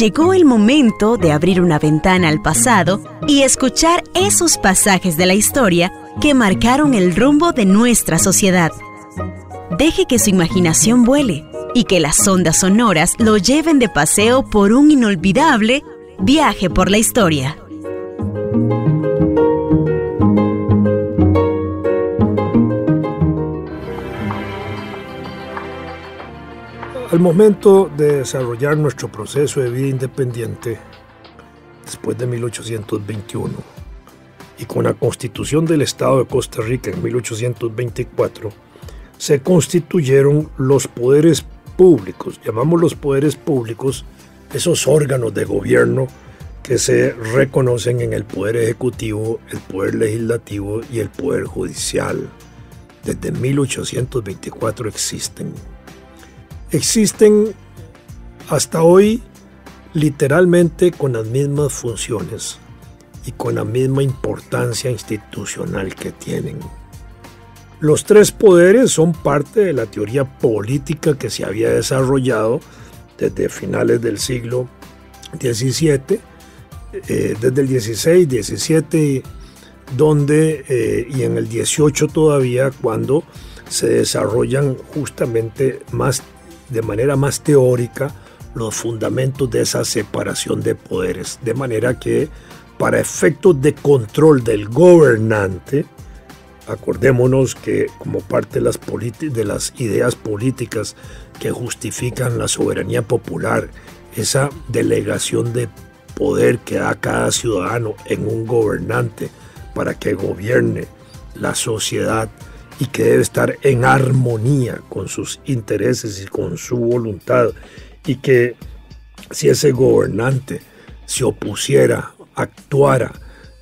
Llegó el momento de abrir una ventana al pasado y escuchar esos pasajes de la historia que marcaron el rumbo de nuestra sociedad. Deje que su imaginación vuele y que las ondas sonoras lo lleven de paseo por un inolvidable viaje por la historia. Al momento de desarrollar nuestro proceso de vida independiente, después de 1821, y con la Constitución del Estado de Costa Rica en 1824, se constituyeron los poderes públicos. Llamamos los poderes públicos esos órganos de gobierno que se reconocen en el Poder Ejecutivo, el Poder Legislativo y el Poder Judicial. Desde 1824 existen hasta hoy literalmente con las mismas funciones y con la misma importancia institucional que tienen. Los tres poderes son parte de la teoría política que se había desarrollado desde finales del siglo XVII, desde el XVI, XVII, y en el XVIII todavía, cuando se desarrollan justamente de manera más teórica los fundamentos de esa separación de poderes, de manera que para efectos de control del gobernante, acordémonos que como parte de las ideas políticas que justifican la soberanía popular, esa delegación de poder que da cada ciudadano en un gobernante para que gobierne la sociedad y que debe estar en armonía con sus intereses y con su voluntad, y que si ese gobernante se opusiera, actuara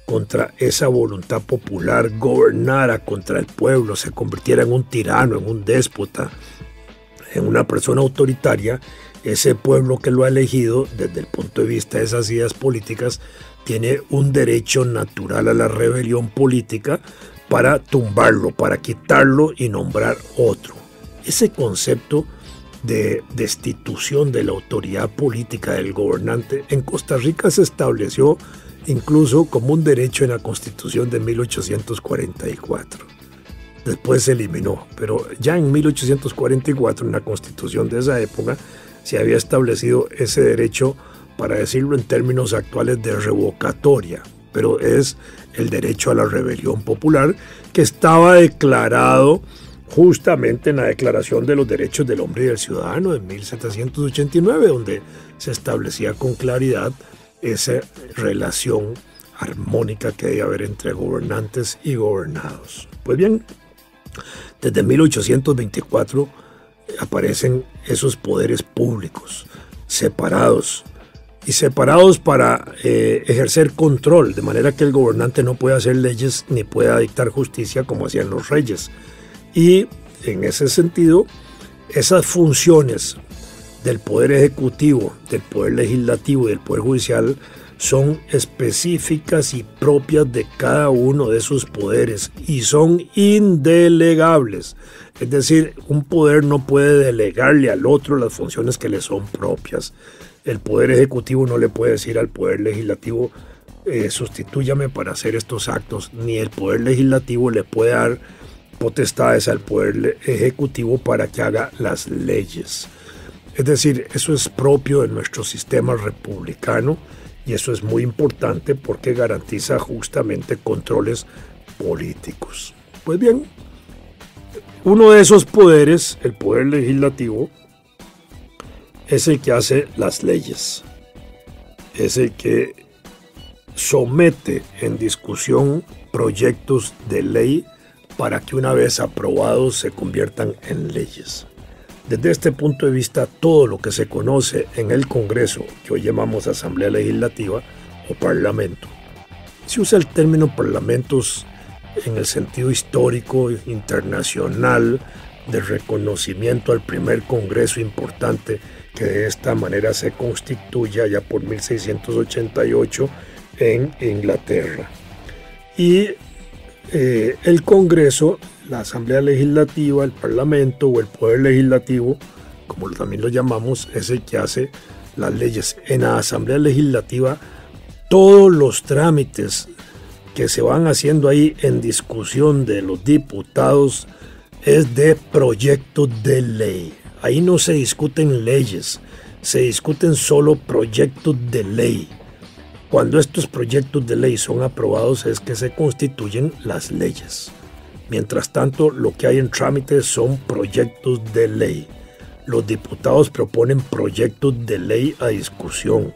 contra esa voluntad popular, gobernara contra el pueblo, se convirtiera en un tirano, en un déspota, en una persona autoritaria, ese pueblo que lo ha elegido, desde el punto de vista de esas ideas políticas, tiene un derecho natural a la rebelión política para tumbarlo, para quitarlo y nombrar otro. Ese concepto de destitución de la autoridad política del gobernante en Costa Rica se estableció incluso como un derecho en la Constitución de 1844. Después se eliminó, pero ya en 1844, en la Constitución de esa época, se había establecido ese derecho, para decirlo en términos actuales, de revocatoria, pero es el derecho a la rebelión popular, que estaba declarado justamente en la Declaración de los Derechos del Hombre y del Ciudadano de 1789, donde se establecía con claridad esa relación armónica que debe haber entre gobernantes y gobernados. Pues bien, desde 1824 aparecen esos poderes públicos separados para ejercer control, de manera que el gobernante no puede hacer leyes ni pueda dictar justicia como hacían los reyes. Y en ese sentido, esas funciones del Poder Ejecutivo, del Poder Legislativo y del Poder Judicial son específicas y propias de cada uno de esos poderes y son indelegables. Es decir, un poder no puede delegarle al otro las funciones que le son propias. El Poder Ejecutivo no le puede decir al Poder Legislativo, sustitúyame para hacer estos actos, ni el Poder Legislativo le puede dar potestades al Poder Ejecutivo para que haga las leyes. Es decir, eso es propio de nuestro sistema republicano y eso es muy importante porque garantiza justamente controles políticos. Pues bien, uno de esos poderes, el Poder Legislativo, es el que hace las leyes, es el que somete en discusión proyectos de ley para que una vez aprobados se conviertan en leyes. Desde este punto de vista, todo lo que se conoce en el Congreso, que hoy llamamos Asamblea Legislativa o Parlamento, se usa el término parlamentos en el sentido histórico, internacional, de reconocimiento al primer Congreso importante que de esta manera se constituye allá por 1688 en Inglaterra. Y el Congreso, la Asamblea Legislativa, el Parlamento o el Poder Legislativo, como también lo llamamos, es el que hace las leyes. En la Asamblea Legislativa, todos los trámites que se van haciendo ahí en discusión de los diputados es de proyectos de ley. Ahí no se discuten leyes, se discuten solo proyectos de ley. Cuando estos proyectos de ley son aprobados es que se constituyen las leyes. Mientras tanto, lo que hay en trámite son proyectos de ley. Los diputados proponen proyectos de ley a discusión.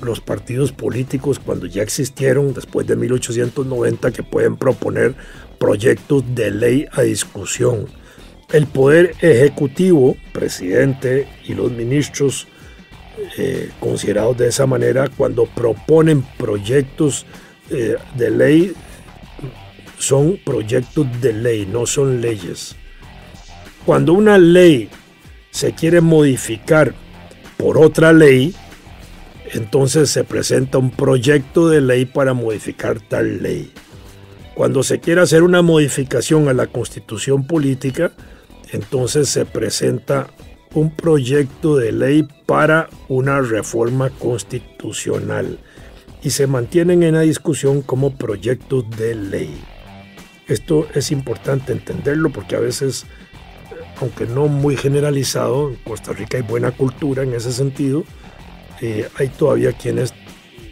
Los partidos políticos, cuando ya existieron después de 1890, que pueden proponer proyectos de ley a discusión. El poder ejecutivo, presidente y los ministros considerados de esa manera, cuando proponen proyectos de ley, son proyectos de ley, no son leyes. Cuando una ley se quiere modificar por otra ley, entonces se presenta un proyecto de ley para modificar tal ley. Cuando se quiere hacer una modificación a la Constitución política, entonces se presenta un proyecto de ley para una reforma constitucional y se mantienen en la discusión como proyectos de ley. Esto es importante entenderlo porque a veces, aunque no muy generalizado, en Costa Rica hay buena cultura en ese sentido, hay todavía quienes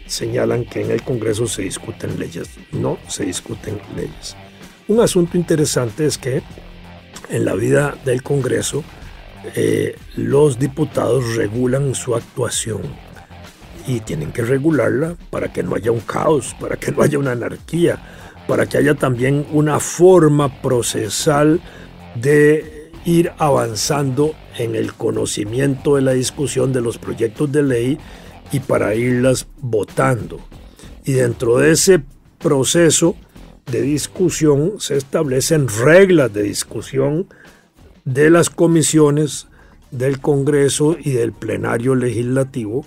señalan que en el Congreso se discuten leyes. No se discuten leyes. Un asunto interesante es que en la vida del Congreso los diputados regulan su actuación y tienen que regularla para que no haya un caos, para que no haya una anarquía, para que haya también una forma procesal de ir avanzando en el conocimiento de la discusión de los proyectos de ley y para irlas votando. Y dentro de ese proceso de discusión se establecen reglas de discusión de las comisiones del Congreso y del plenario legislativo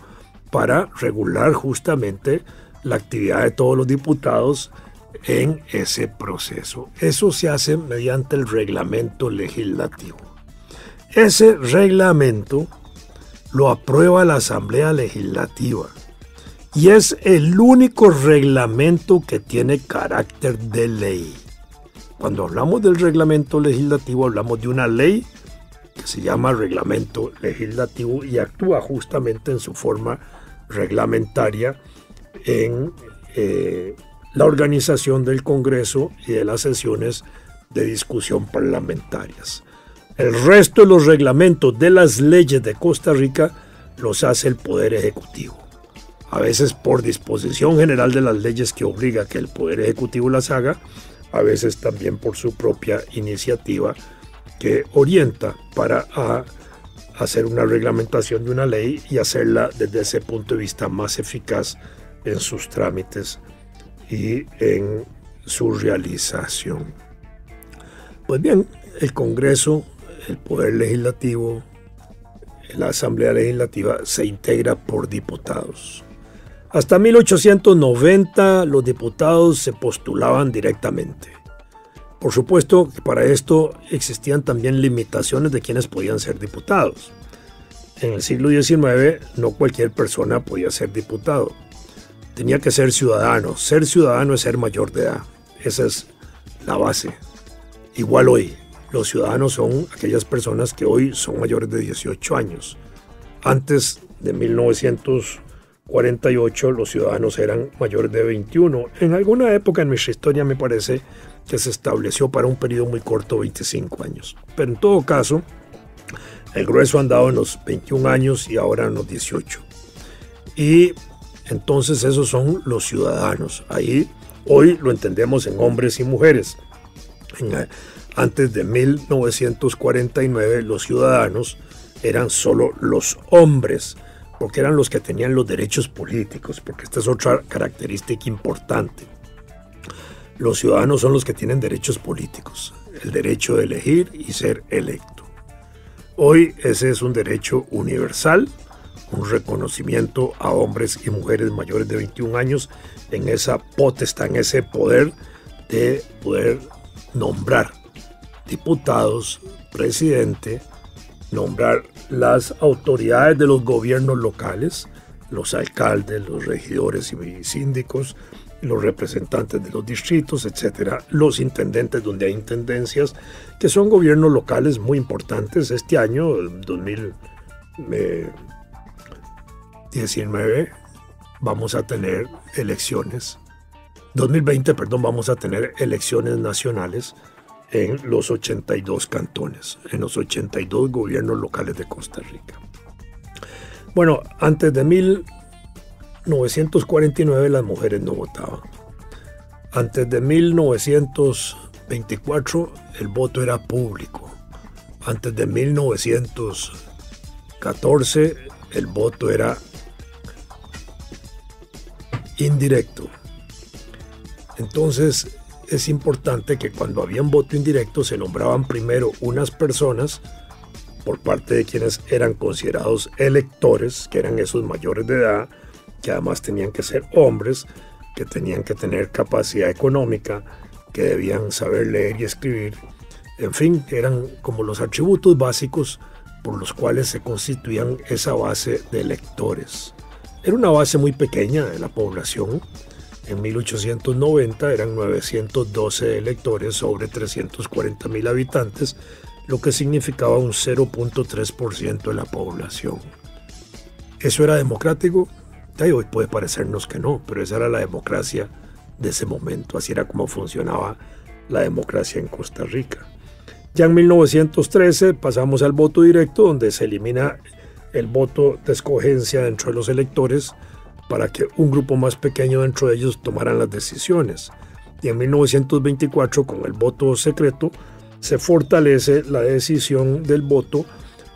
para regular justamente la actividad de todos los diputados en ese proceso. Eso se hace mediante el reglamento legislativo. Ese reglamento lo aprueba la Asamblea Legislativa y es el único reglamento que tiene carácter de ley. Cuando hablamos del reglamento legislativo hablamos de una ley que se llama reglamento legislativo y actúa justamente en su forma reglamentaria en la organización del Congreso y de las sesiones de discusión parlamentarias. El resto de los reglamentos de las leyes de Costa Rica los hace el Poder Ejecutivo. A veces por disposición general de las leyes que obliga a que el Poder Ejecutivo las haga, a veces también por su propia iniciativa que orienta para hacer una reglamentación de una ley y hacerla desde ese punto de vista más eficaz en sus trámites y en su realización. Pues bien, el Congreso, el Poder Legislativo, la Asamblea Legislativa se integra por diputados. Hasta 1890 los diputados se postulaban directamente. Por supuesto que para esto existían también limitaciones de quienes podían ser diputados. En el siglo XIX no cualquier persona podía ser diputado. Tenía que ser ciudadano. Ser ciudadano es ser mayor de edad. Esa es la base. Igual hoy, los ciudadanos son aquellas personas que hoy son mayores de 18 años. Antes de 1948 los ciudadanos eran mayores de 21. En alguna época en nuestra historia me parece que se estableció para un periodo muy corto 25 años. Pero en todo caso, el grueso ha andado en los 21 años y ahora en los 18. Y entonces esos son los ciudadanos. Ahí hoy lo entendemos en hombres y mujeres. Antes de 1949 los ciudadanos eran solo los hombres, porque eran los que tenían los derechos políticos, porque esta es otra característica importante. Los ciudadanos son los que tienen derechos políticos, el derecho de elegir y ser electo. Hoy ese es un derecho universal, un reconocimiento a hombres y mujeres mayores de 21 años en esa potestad, en ese poder de poder nombrar diputados, presidente nombrar las autoridades de los gobiernos locales, los alcaldes, los regidores y síndicos, los representantes de los distritos, etcétera, los intendentes donde hay intendencias, que son gobiernos locales muy importantes. Este año, 2019, vamos a tener elecciones. 2020, perdón, vamos a tener elecciones nacionales en los 82 cantones, en los 82 gobiernos locales de Costa Rica. Bueno, antes de 1949 las mujeres no votaban. Antes de 1924 el voto era público. Antes de 1914 el voto era indirecto. Entonces es importante que cuando había un voto indirecto se nombraban primero unas personas por parte de quienes eran considerados electores, que eran esos mayores de edad, que además tenían que ser hombres, que tenían que tener capacidad económica, que debían saber leer y escribir. En fin, eran como los atributos básicos por los cuales se constituían esa base de electores. Era una base muy pequeña de la población. En 1890 eran 912 electores sobre 340,000 habitantes, lo que significaba un 0.3% de la población. ¿Eso era democrático? Hoy puede parecernos que no, pero esa era la democracia de ese momento. Así era como funcionaba la democracia en Costa Rica. Ya en 1913 pasamos al voto directo, donde se elimina el voto de escogencia dentro de los electores para que un grupo más pequeño dentro de ellos tomaran las decisiones. Y en 1924, con el voto secreto, se fortalece la decisión del voto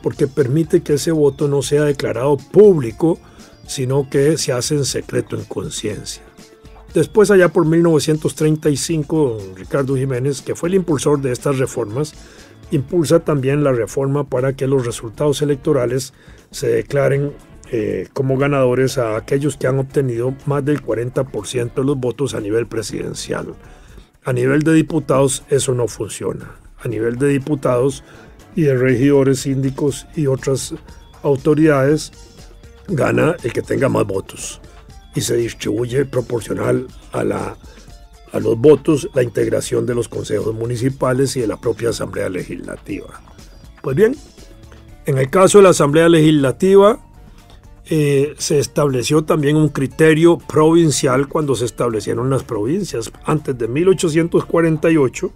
porque permite que ese voto no sea declarado público, sino que se hace en secreto, en conciencia. Después, allá por 1935, Ricardo Jiménez, que fue el impulsor de estas reformas, impulsa también la reforma para que los resultados electorales se declaren como ganadores a aquellos que han obtenido más del 40% de los votos a nivel presidencial. A nivel de diputados eso no funciona. A nivel de diputados y de regidores, síndicos y otras autoridades, gana el que tenga más votos y se distribuye proporcional a los votos la integración de los consejos municipales y de la propia Asamblea Legislativa. Pues bien, en el caso de la Asamblea Legislativa se estableció también un criterio provincial cuando se establecieron las provincias. Antes de 1848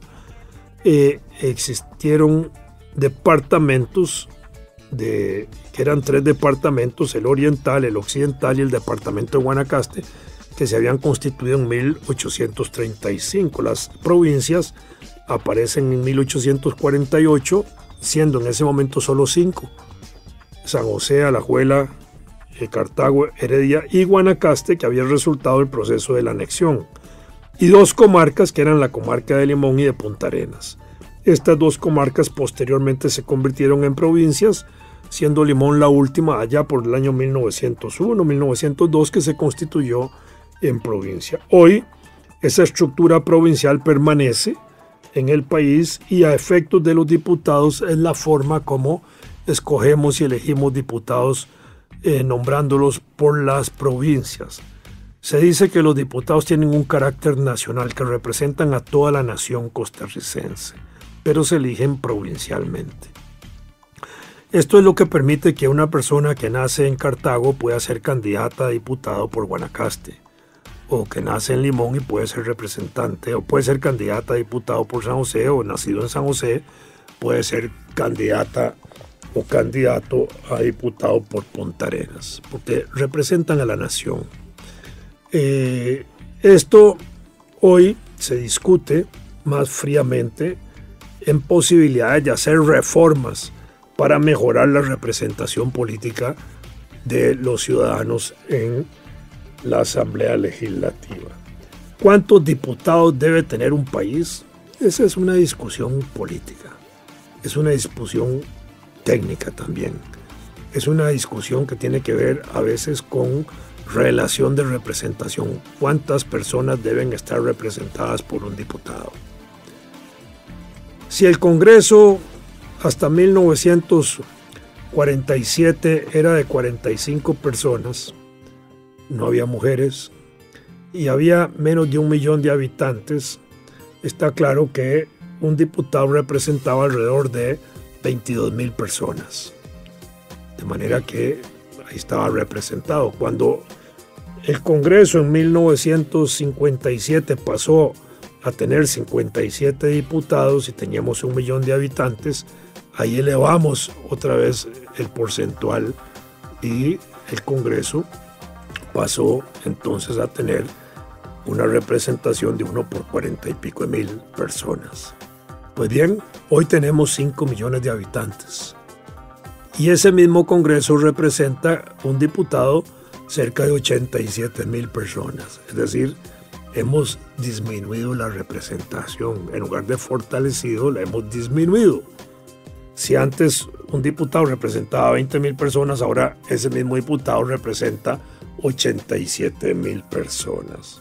existieron departamentos que eran 3 departamentos, el oriental, el occidental y el departamento de Guanacaste, que se habían constituido en 1835. Las provincias aparecen en 1848, siendo en ese momento solo 5: San José, Alajuela, Cartago, Heredia y Guanacaste, que había resultado del proceso de la anexión, y 2 comarcas, que eran la comarca de Limón y de Punta Arenas. Estas 2 comarcas posteriormente se convirtieron en provincias, siendo Limón la última allá por el año 1901-1902 que se constituyó en provincia. Hoy esa estructura provincial permanece en el país y a efectos de los diputados es la forma como escogemos y elegimos diputados, nombrándolos por las provincias. Se dice que los diputados tienen un carácter nacional, que representan a toda la nación costarricense, pero se eligen provincialmente. Esto es lo que permite que una persona que nace en Cartago pueda ser candidata a diputado por Guanacaste, o que nace en Limón y puede ser representante, o puede ser candidata a diputado por San José, o nacido en San José puede ser candidata o candidato a diputado por Punta Arenas, porque representan a la nación. Esto hoy se discute más fríamente en posibilidades de hacer reformas para mejorar la representación política de los ciudadanos en la Asamblea Legislativa. ¿Cuántos diputados debe tener un país? Esa es una discusión política, es una discusión técnica también, es una discusión que tiene que ver a veces con relación de representación. ¿Cuántas personas deben estar representadas por un diputado? Si el Congreso hasta 1900 47 era de 45 personas, no había mujeres y había menos de 1 millón de habitantes. Está claro que un diputado representaba alrededor de 22,000 personas. De manera que ahí estaba representado. Cuando el Congreso en 1957 pasó a tener 57 diputados y teníamos 1 millón de habitantes, ahí elevamos otra vez el porcentual y el Congreso pasó entonces a tener una representación de 1 por 40 y pico de mil personas. Pues bien, hoy tenemos 5 millones de habitantes y ese mismo Congreso representa un diputado cerca de 87,000 personas. Es decir, hemos disminuido la representación. En lugar de fortalecido, la hemos disminuido. Si antes un diputado representaba 20,000 personas, ahora ese mismo diputado representa 87,000 personas.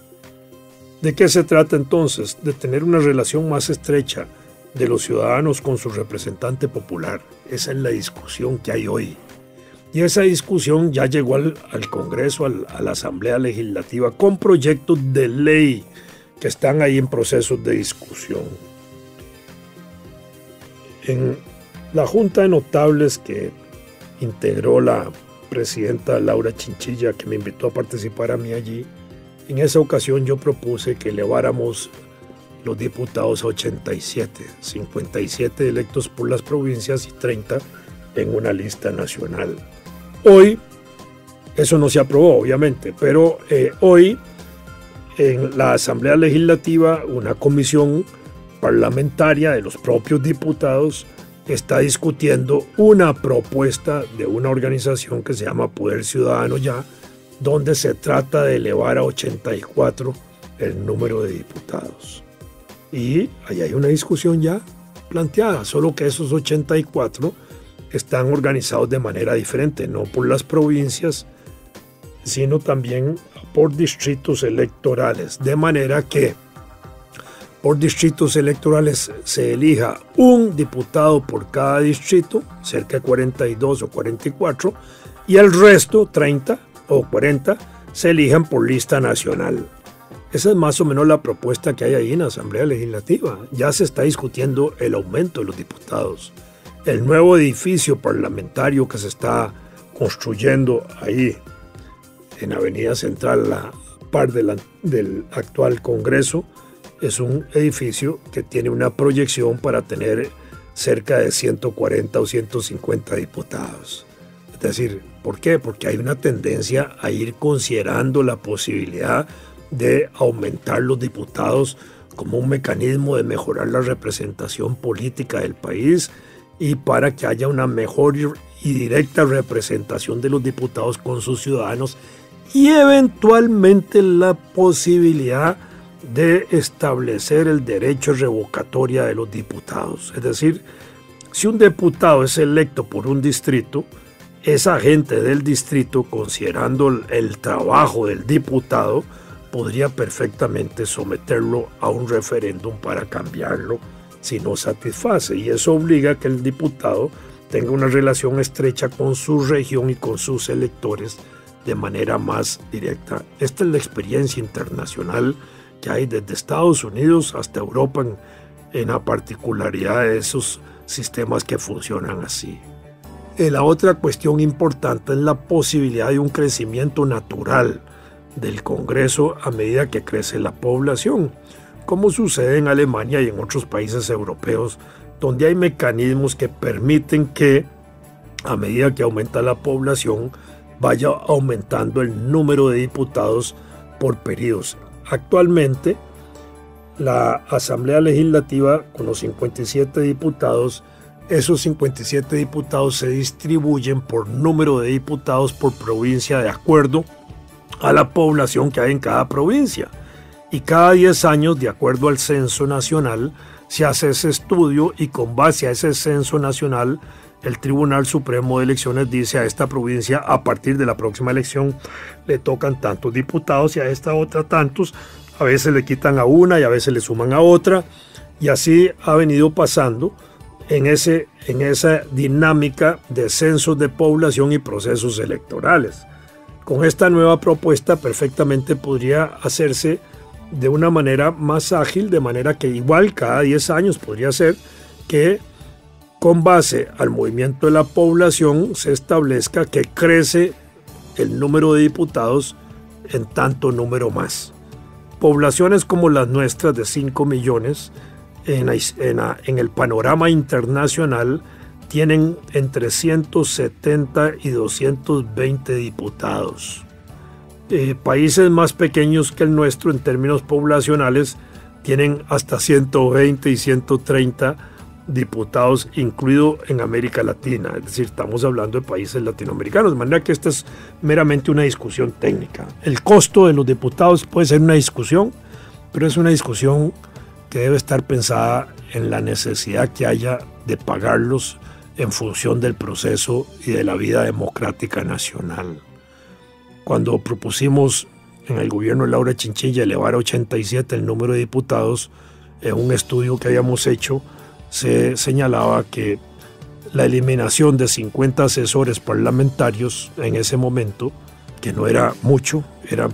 ¿De qué se trata entonces? De tener una relación más estrecha de los ciudadanos con su representante popular. Esa es la discusión que hay hoy. Y esa discusión ya llegó al Congreso, a la Asamblea Legislativa, con proyectos de ley que están ahí en procesos de discusión. En la Junta de Notables que integró la presidenta Laura Chinchilla, que me invitó a participar a mí allí, en esa ocasión yo propuse que eleváramos los diputados a 87, 57 electos por las provincias y 30 en una lista nacional. Hoy, eso no se aprobó obviamente, pero hoy en la Asamblea Legislativa una comisión parlamentaria de los propios diputados está discutiendo una propuesta de una organización que se llama Poder Ciudadano Ya, donde se trata de elevar a 84 el número de diputados. Y ahí hay una discusión ya planteada, solo que esos 84 están organizados de manera diferente, no por las provincias, sino también por distritos electorales, de manera que por distritos electorales se elija un diputado por cada distrito, cerca de 42 o 44, y el resto, 30 o 40, se elijan por lista nacional. Esa es más o menos la propuesta que hay ahí en la Asamblea Legislativa. Ya se está discutiendo el aumento de los diputados. El nuevo edificio parlamentario que se está construyendo ahí en Avenida Central, la par del actual Congreso, es un edificio que tiene una proyección para tener cerca de 140 o 150 diputados. Es decir, ¿por qué? Porque hay una tendencia a ir considerando la posibilidad de aumentar los diputados como un mecanismo de mejorar la representación política del país y para que haya una mejor y directa representación de los diputados con sus ciudadanos y eventualmente la posibilidad de establecer el derecho de revocatoria de los diputados. Es decir, si un diputado es electo por un distrito, esa gente del distrito, considerando el trabajo del diputado, podría perfectamente someterlo a un referéndum para cambiarlo si no satisface. Y eso obliga a que el diputado tenga una relación estrecha con su región y con sus electores de manera más directa. Esta es la experiencia internacional que hay desde Estados Unidos hasta Europa en la particularidad de esos sistemas que funcionan así. La otra cuestión importante es la posibilidad de un crecimiento natural del Congreso a medida que crece la población, como sucede en Alemania y en otros países europeos, donde hay mecanismos que permiten que, a medida que aumenta la población, vaya aumentando el número de diputados por periodos. Actualmente, la Asamblea Legislativa, con los 57 diputados, esos 57 diputados se distribuyen por número de diputados por provincia de acuerdo a la población que hay en cada provincia. Y cada 10 años, de acuerdo al censo nacional, se hace ese estudio y con base a ese censo nacional, el Tribunal Supremo de Elecciones dice a esta provincia, a partir de la próxima elección, le tocan tantos diputados y a esta otra tantos. A veces le quitan a una y a veces le suman a otra. Y así ha venido pasando en esa dinámica de censos de población y procesos electorales. Con esta nueva propuesta perfectamente podría hacerse de una manera más ágil, de manera que igual cada 10 años podría ser que con base al movimiento de la población se establezca que crece el número de diputados en tanto número más. Poblaciones como las nuestras de 5 millones en el panorama internacional tienen entre 170 y 220 diputados. Países más pequeños que el nuestro en términos poblacionales tienen hasta 120 y 130 diputados, incluido en América Latina. Es decir, estamos hablando de países latinoamericanos, de manera que esta es meramente una discusión técnica. El costo de los diputados puede ser una discusión, pero es una discusión que debe estar pensada en la necesidad que haya de pagarlos en función del proceso y de la vida democrática nacional. Cuando propusimos en el gobierno de Laura Chinchilla elevar a 87 el número de diputados, en un estudio que habíamos hecho se señalaba que la eliminación de 50 asesores parlamentarios en ese momento, que no era mucho, era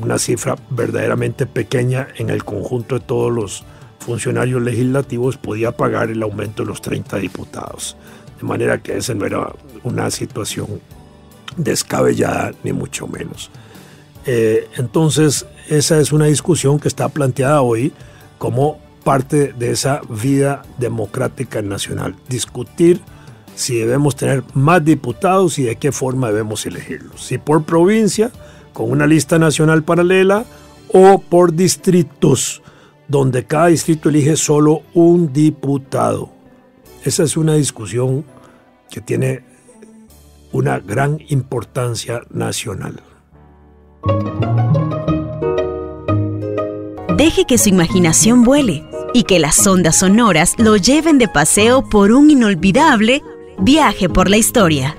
una cifra verdaderamente pequeña en el conjunto de todos los funcionarios legislativos, podía pagar el aumento de los 30 diputados. De manera que esa no era una situación descabellada, ni mucho menos. Entonces, esa es una discusión que está planteada hoy como parte de esa vida democrática nacional. Discutir si debemos tener más diputados y de qué forma debemos elegirlos. Si por provincia, con una lista nacional paralela, o por distritos, donde cada distrito elige solo un diputado. Esa es una discusión que tiene una gran importancia nacional. Deje que su imaginación vuele y que las ondas sonoras lo lleven de paseo por un inolvidable viaje por la historia.